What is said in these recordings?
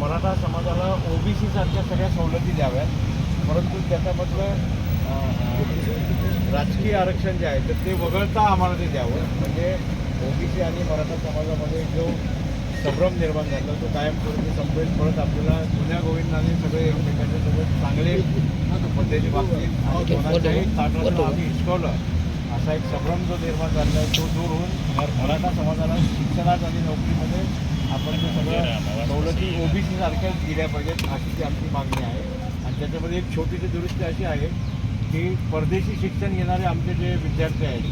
मराठा समाजाला ओबीसी सारख्या सगळ्या सवलती द्याव्यात, परंतु त्याच्यामधलं राजकीय आरक्षण जे आहे तर ते वगळता आम्हाला ते द्यावं. म्हणजे ओबीसी आणि मराठा समाजामध्ये जो संभ्रम निर्माण झाला तो कायमस्वरूपी संपेल. परत आपल्याला जुन्या गोविंदाने सगळे एकमेकांच्या सोबत चांगले पद्धतीने वागतील आणि कोणाच्याही ताटातून आम्ही हिसकवलं असा एक संभ्रम जो निर्माण झाला आहे तो दूर होऊन मराठा समाजाला शिक्षणात आणि नोकरीमध्ये आपण जे सगळं सवलती ओबीसी सारख्याच दिल्या पाहिजेत अशी ती आमची मागणी आहे. आणि त्याच्यामध्ये एक छोटीशी दुरुस्ती अशी आहे की परदेशी शिक्षण घेणारे आमचे जे विद्यार्थी आहेत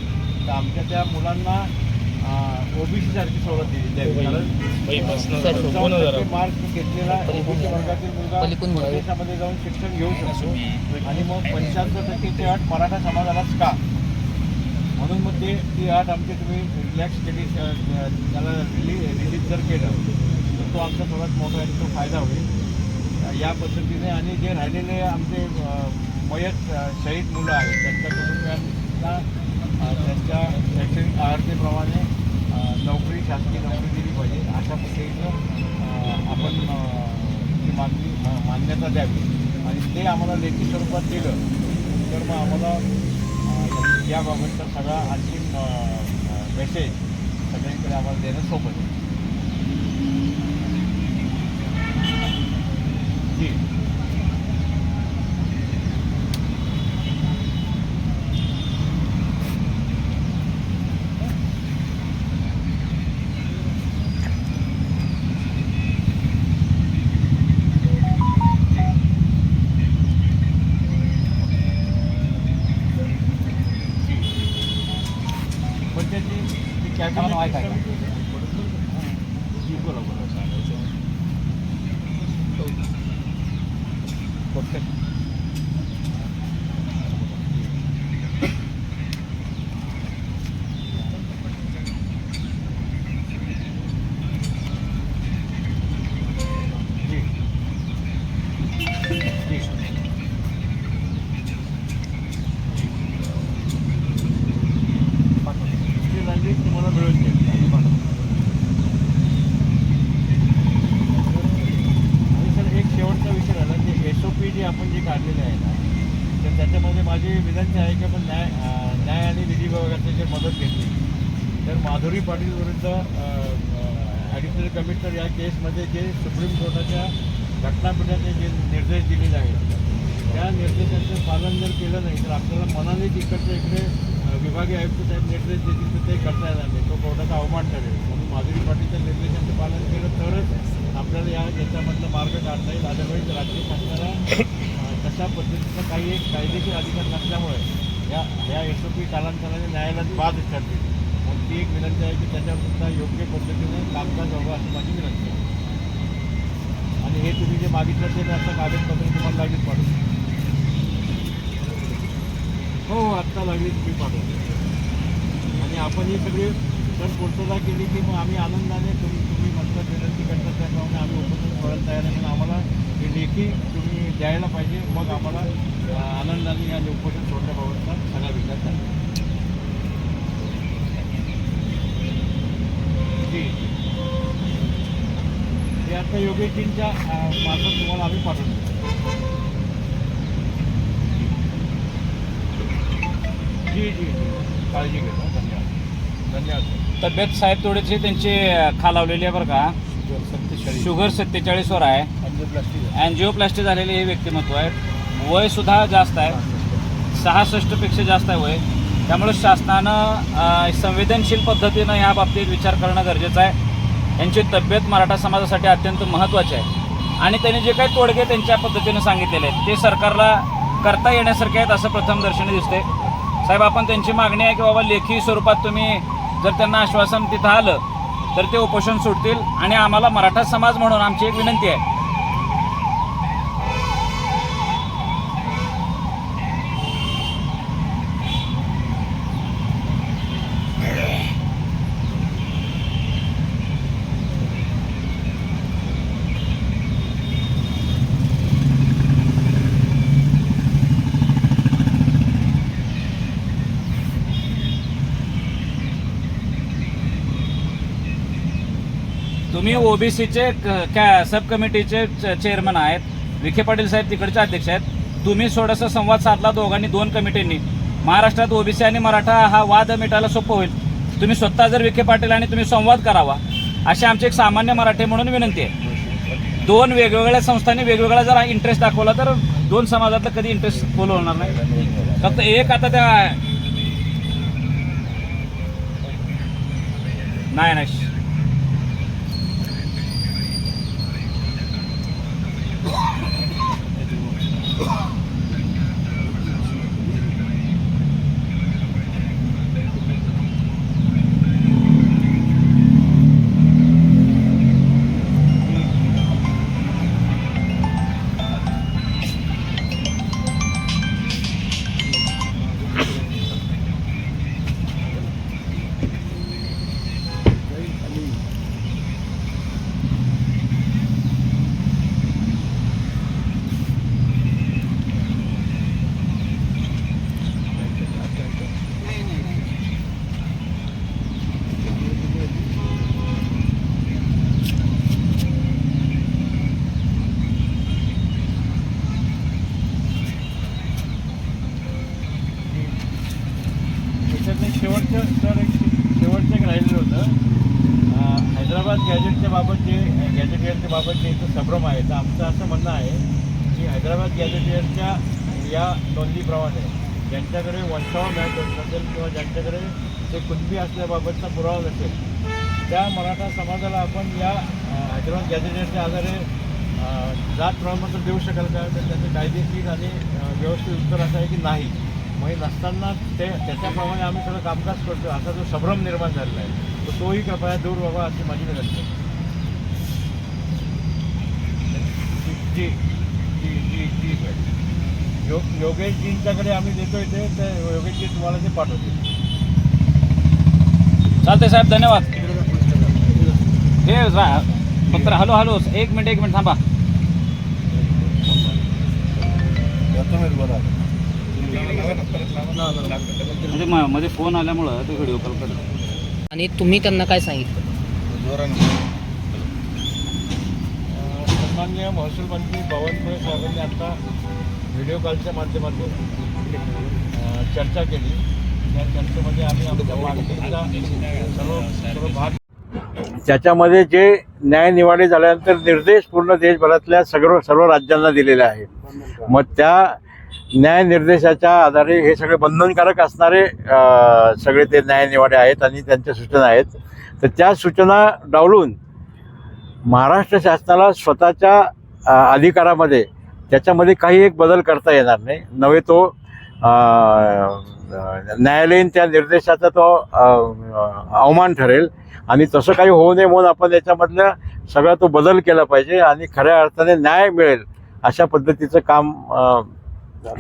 तर आमच्या त्या मुलांना ओबीसी सारखी सवलत दिली जाईल. कारण मार्क घेतलेला ओबीसी वर्गातील मुलगा परदेशामध्ये जाऊन शिक्षण घेऊ शकतो आणि मग 75%ची अट मराठा समाजालाच का, म्हणून मग ती अट आमची तुम्ही रिलॅक्स केली, त्याला रिलीज जर केलं तर तो आमचा सर्वात मोठा आणि तो फायदा होईल या पद्धतीने. आणि जे राहिलेले आमचे मयत शहीद मुलं आहेत त्यांच्या कुटुंबियांना त्यांच्या शैक्षणिक अर्हतेप्रमाणे नोकरी, शासकीय नोकरी दिली पाहिजे अशा पद्धतीनं आपण ती मान्यता द्यावी. आणि ते आम्हाला लेखी स्वरूपात दिलं तर मग आम्हाला याबाबतचा सगळा अंतिम मेसेज सगळीकडे आम्हाला देणं सोपं आहे. जी तुम्हाला मिळून देईल. आणि सर एक शेवटचा विषय झाला की SOP जी आपण जी काढलेली आहे ना तर त्याच्यामध्ये माझी विनंती आहे की आपण न्याय आणि विधी विभागाची जे मदत घेतली तर माधुरी पाटील विरुद्ध ॲडिशनल कमिशनर या केसमध्ये जे सुप्रीम कोर्टाच्या घटनापीठाने जे निर्देश दिलेले आहेत त्या निर्देशांचं पालन जर केलं नाही तर आपल्याला मनाने तिकडच्या इकडे विभागीय आयुक्त साहेब निर्देश देतील तर ते करता येणार नाही, तो कोर्टाचा अवमान ठरेल. म्हणून माधुरी पाटीलच्या निर्देशांचं पालन केलं तरच आपल्याला याच्यामधलं मार्ग काढता येईल. अदरवाईज राज्य शासनाला तशा पद्धतीचा काही एक कायदेशीर अधिकार नसल्यामुळे ह्या SOP कालांतराने न्यायालयात बाद ठरतील. मग ती एक विनंती आहे की त्याच्यावर सुद्धा योग्य पद्धतीने कामकाज व्हावं अशी माझी विनंती आहे. आणि हे तुम्ही जे मागितलं ते आता कागदपत्र तुम्हाला लागेल पाठवू. हो आत्ता लागली तुम्ही पाठवतो. आणि आपण ही सगळी जर पूर्तता केली की मग आम्ही आनंदाने तुम्ही म्हणतात विनंती करतात त्याप्रमाणे आम्ही उपोषण सोडायला तयार आहे. पण आम्हाला हे लेखी तुम्ही द्यायला पाहिजे, मग आम्हाला आनंदाने या उपोषण सोडण्याबाबतचा सगळा विचार झाला. जी ते आता योगेशजींच्या मार्फत तुम्हाला आम्ही पाठवून देऊ. जी जी काळजी घेतो. धन्यवाद. तब्येत साहेब थोडीशी त्यांची खालावलेली आहे बरं का. शुगर 47 वर आहे. अँजिओप्लास्टी झालेले हे व्यक्तिमत्व आहे. वयसुद्धा जास्त आहे, 66पेक्षा जास्त आहे वय. त्यामुळे शासनानं संवेदनशील पद्धतीनं ह्या बाबतीत विचार करणं गरजेचं आहे. यांची तब्येत मराठा समाजासाठी अत्यंत महत्त्वाची आहे आणि त्यांनी जे काही तोडगे त्यांच्या पद्धतीनं सांगितलेले आहेत ते सरकारला करता येण्यासारखे आहेत असं प्रथमदर्शनी दिसते. साहेब आपण त्यांची मागणी आहे की बाबा लेखी स्वरूपात तुम्ही जर त्यांना आश्वासन तिथं आलं तर ते उपोषण सुटतील. आणि आम्हाला मराठा समाज म्हणून आमची एक विनंती आहे, तुम्ही ओबीसीचे सब कमिटीचे चेअरमन आहेत, विखे पाटील साहेब तिकडचे अध्यक्ष आहेत. तुम्ही थोडासा संवाद साधला दोघांनी, 2 कमिटींनी. महाराष्ट्रात ओबीसी आणि मराठा हा वाद मिटायला सोपं होईल. तुम्ही स्वतः जर विखे पाटील आणि तुम्ही संवाद करावा अशी आमची एक सामान्य मराठी म्हणून विनंती आहे. 2 वेगवेगळ्या संस्थांनी वेगवेगळा जर इंटरेस्ट दाखवला तर 2 समाजातला कधी इंटरेस्ट फॉलो होणार नाही. फक्त एक आता त्या नाही शेवटचं एक राहिलेलं होतं. हैदराबाद गॅजेटच्या बाबत गॅजेटियरच्या बाबत जे इथं संभ्रम आहे, तर आमचं असं म्हणणं आहे की हैदराबाद गॅजेटियरच्या या नोंदीप्रमाणे ज्यांच्याकडे वंशावा मिळत नसेल किंवा ज्यांच्याकडे ते कुणबी असल्याबाबतचा पुरावा नसेल त्या मराठा समाजाला आपण या हैदराबाद गॅजेटियरच्या आधारे जात प्रमाणपत्र देऊ शकाल का? तर त्याचं कायदेशीर आणि व्यवस्थित उत्तर असं आहे की नाही. मग नसताना त्याच्याप्रमाणे आम्ही सगळं कामकाज करतो, असा जो संभ्रम निर्माण झालेला आहे तर तोही कृपया दूर व्हावा अशी माझी विनंती. जी जी जी जी योगेशजींच्याकडे आम्ही देतोय ते, तर योगेशजी तुम्हाला ते पाठवतील. चालते साहेब, धन्यवाद. हे फक्त हॅलो 1 मिनिट थांबा. मध्ये फोन आल्यामुळं ते व्हिडिओ कॉल करतो. आणि तुम्ही त्यांना काय सांगितलं? सन्माननीय महसूल मंत्री बावनकुळे साहेबांनी आता व्हिडिओ कॉलच्या माध्यमातून चर्चा केली. त्या चर्चेमध्ये आम्ही आमच्या मागणीचा सर्व भाग, त्याच्यामध्ये जे न्यायनिवाडे झाल्यानंतर निर्देश पूर्ण देशभरातल्या सर्व राज्यांना दिलेले आहेत. मग त्या न्याय निर्देशाच्या आधारे हे सगळे बंधनकारक असणारे सगळे ते न्यायनिवाडे आहेत आणि त्यांच्या सूचना आहेत. तर त्या सूचना डावलून महाराष्ट्र शासनाला स्वतःच्या अधिकारामध्ये त्याच्यामध्ये काही एक बदल करता येणार नाही. नव्हे तो न्यायालयीन त्या निर्देशाचा तो अवमान ठरेल आणि तसं काही होऊ नये म्हणून आपण याच्यामधलं सगळा तो बदल केला पाहिजे आणि खऱ्या अर्थाने न्याय मिळेल अशा पद्धतीचं काम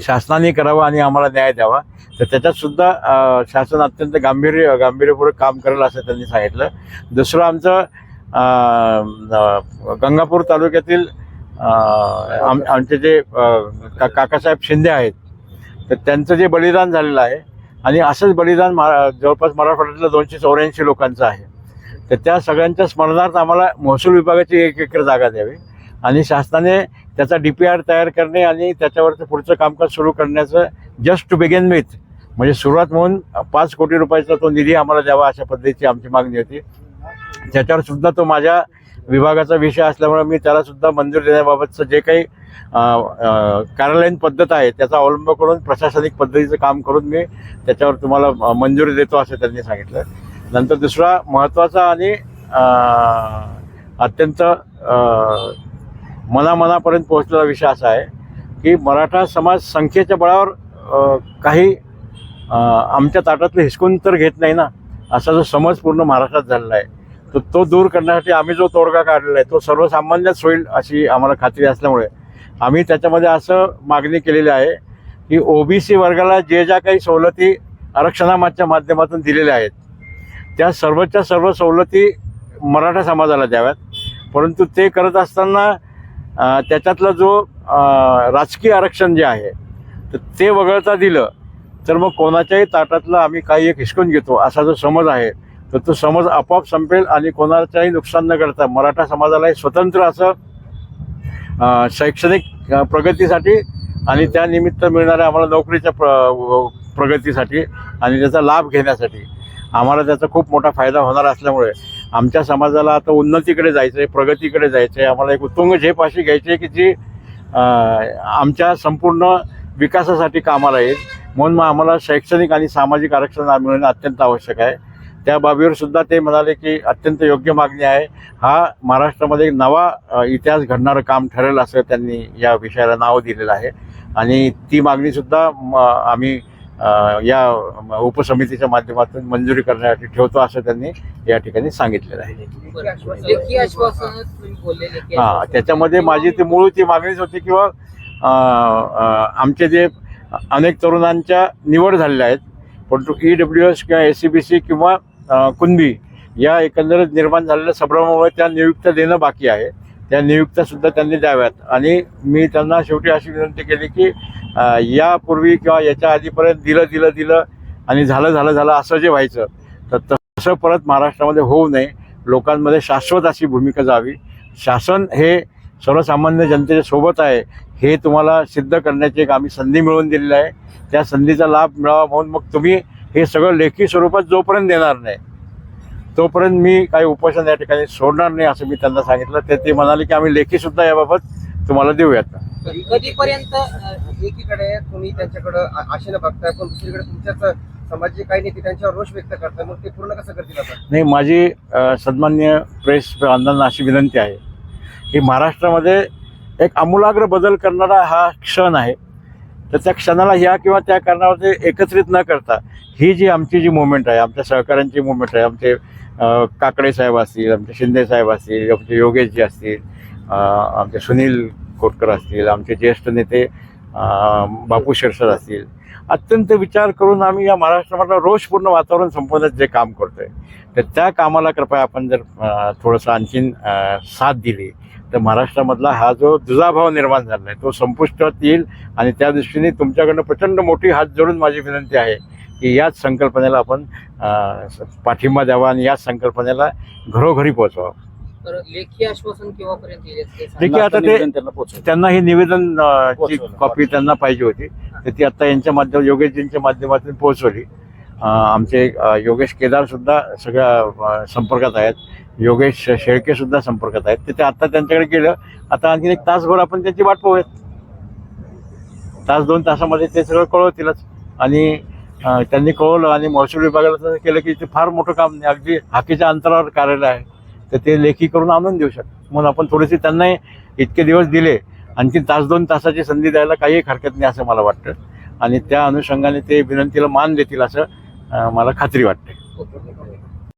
शासनाने करावं आणि आम्हाला न्याय द्यावा. तर त्याच्यातसुद्धा शासन अत्यंत गांभीर्यपूर्वक काम करेल असं त्यांनी सांगितलं. दुसरं आमचं गंगापूर तालुक्यातील आमचे जे काकासाहेब शिंदे आहेत तर त्यांचं जे बलिदान झालेलं आहे आणि असंच बलिदान जवळपास मराठवाड्यातलं 284 लोकांचं आहे. तर त्या सगळ्यांच्या स्मरणार्थ आम्हाला महसूल विभागाची 1 एकर जागा द्यावी आणि शासनाने त्याचा DPR तयार करणे आणि त्याच्यावरचं पुढचं कामकाज सुरू करण्याचं जस्ट टू बिगिन विथ म्हणजे सुरुवात म्हणून 5 कोटी रुपयाचा तो निधी आम्हाला द्यावा अशा पद्धतीची आमची मागणी होती. त्याच्यावर सुद्धा तो माझ्या विभागाचा विषय असल्यामुळे मी त्यालासुद्धा मंजुरी देण्याबाबतचं जे काही कार्यालयीन पद्धत आहे त्याचा अवलंब करून प्रशासनिक पद्धतीचं काम करून मी त्याच्यावर तुम्हाला मंजुरी देतो असं त्यांनी सांगितलं. नंतर दुसरा महत्त्वाचा आणि अत्यंत मनापर्यंत पोहोचलेला विषय असा आहे की मराठा समाज संख्येच्या बळावर काही आमच्या ताटातलं हिसकून तर घेत नाही ना असा जो समज पूर्ण महाराष्ट्रात झालेला आहे तर तो दूर करण्यासाठी आम्ही जो तोडगा काढलेला आहे तो सर्वसामान्यच होईल अशी आम्हाला खात्री असल्यामुळे आम्ही त्याच्यामध्ये असं मागणी केलेली आहे की OBC वर्गाला ज्या काही सवलती आरक्षणाच्या माध्यमातून दिलेल्या आहेत त्या सर्वच्या सर्व सवलती मराठा समाजाला द्याव्यात. परंतु ते करत असताना त्याच्यातलं जो राजकीय आरक्षण जे आहे तर ते वगळता दिलं तर मग कोणाच्याही ताटातलं आम्ही काही एक हिसकून घेतो असा जो समज आहे तर तो समज आपोआप संपेल आणि कोणाच्याही नुकसान न करता मराठा समाजाला स्वतंत्र असं शैक्षणिक प्रगतीसाठी आणि त्यानिमित्त मिळणाऱ्या आम्हाला नोकरीच्या प्रगतीसाठी आणि त्याचा लाभ घेण्यासाठी आम्हाला त्याचा खूप मोठा फायदा होणार असल्यामुळे आमच्या समाजाला आता उन्नतीकडे जायचं आहे, प्रगतीकडे जायचं आहे. आम्हाला एक उत्तुंग झेप अशी घ्यायची आहे की जी आमच्या संपूर्ण विकासासाठी कामाला येईल. म्हणून मग आम्हाला शैक्षणिक आणि सामाजिक आरक्षण मिळणं अत्यंत आवश्यक आहे. त्या बाबीवर सुद्धा ते म्हणाले की अत्यंत योग्य मागणी आहे. हा महाराष्ट्रामध्ये एक नवा इतिहास घडणारं काम ठरेल असं त्यांनी या विषयाला नाव दिलेलं आहे आणि ती मागणीसुद्धा आम्ही या उपसमितीच्या माध्यमातून मंजुरी करण्यासाठी ठेवतो असं त्यांनी या ठिकाणी सांगितलेलं आहे. हां, त्याच्यामध्ये माझी ती मूळ ती मागणीच होती किंवा आमचे जे अनेक तरुणांच्या निवड झालेल्या आहेत, परंतु EWS किंवा SCBC किंवा कुणबी या एकंदरीत निर्माण झालेल्या संभ्रमामुळे त्या नियुक्त्या देणं बाकी आहे. त्या नियुक्त्यासुद्धा त्यांनी द्याव्यात आणि मी त्यांना शेवटी अशी विनंती केली की यापूर्वी किंवा याच्या आधीपर्यंत दिलं आणि झालं असं जे व्हायचं तर तसं परत महाराष्ट्रामध्ये होऊ नये. लोकांमध्ये शाश्वत अशी भूमिका जावी. शासन हे सर्वसामान्य जनतेच्या सोबत आहे हे तुम्हाला सिद्ध करण्याची एक आम्ही संधी मिळवून दिलेली आहे. त्या संधीचा लाभ मिळावा म्हणून मग तुम्ही हे सगळं लेखी स्वरूपात जोपर्यंत देणार नाही तोपर्यंत मी काही उपोषण या ठिकाणी सोडणार नाही असं मी त्यांना सांगितलं. ते म्हणाले की आम्ही लेखीसुद्धा याबाबत तुम्हाला देऊयात. कधीपर्यंत एकीकडे तुम्ही त्यांच्याकडं आशेनं बघताय पण दुसरीकडे तुमच्याच समाजाचे काही नेते त्यांच्यावर रोष व्यक्त करतात, मग ते पूर्ण कसं करतील आता? नाही, माझी सन्मान्य प्रेस बांधवांना अशी विनंती आहे की महाराष्ट्रामध्ये एक आमूलाग्र बदल करणारा हा क्षण आहे. तर त्या क्षणाला ह्या किंवा त्या कारणामध्ये एकत्रित न करता ही जी आमची जी मुवमेंट आहे, आमच्या सहकाऱ्यांची मुवमेंट आहे, आमचे काकडे साहेब असतील, आमचे शिंदे साहेब असतील, आमचे योगेशजी असतील, आमचे सुनील कोटकर असतील, आमचे ज्येष्ठ नेते बापू शिरसाट असतील, अत्यंत विचार करून आम्ही या महाराष्ट्रामधलं रोषपूर्ण वातावरण संपवण्याचं जे काम करतोय तर त्या कामाला कृपया आपण जर थोडंसं आणखीन साथ दिली तर महाराष्ट्रामधला हा जो दुजाभाव निर्माण झाला आहे तो संपुष्टात येईल. आणि त्या दृष्टीने तुमच्याकडनं प्रचंड मोठी हात जोडून माझी विनंती आहे की याच संकल्पनेला आपण पाठिंबा द्यावा आणि याच संकल्पनेला घरोघरी पोहोचवा. तर लेखी आश्वासन केव्हापर्यंत येईल? देखील आता ते त्यांना हे निवेदन ची कॉपी त्यांना पाहिजे होती तर ती आता यांच्या योगेशजींच्या माध्यमातून पोहोचवली. आमचे योगेश केदार सुद्धा सगळ्या संपर्कात आहेत, योगेश शेळके सुद्धा संपर्कात आहेत. ते आता त्यांच्याकडे गेलं. आता आणखी एक तासभर आपण त्यांची वाट पाहूयात. तास-2 तासामध्ये ते सगळं कळवतीलच. आणि त्यांनी कळवलं आणि महसूल विभागाला तसं केलं की ते फार मोठं काम नाही, अगदी हाकेच्या अंतरावर कार्यालय आहे तर ते लेखी करून आणून देऊ शकतात. म्हणून आपण थोडेसे त्यांनाही इतके दिवस दिले, आणखी 2 तासाची संधी द्यायला काही हरकत नाही असं मला वाटतं. आणि त्या अनुषंगाने ते विनंतीला मान देतील असं मला खात्री वाटते.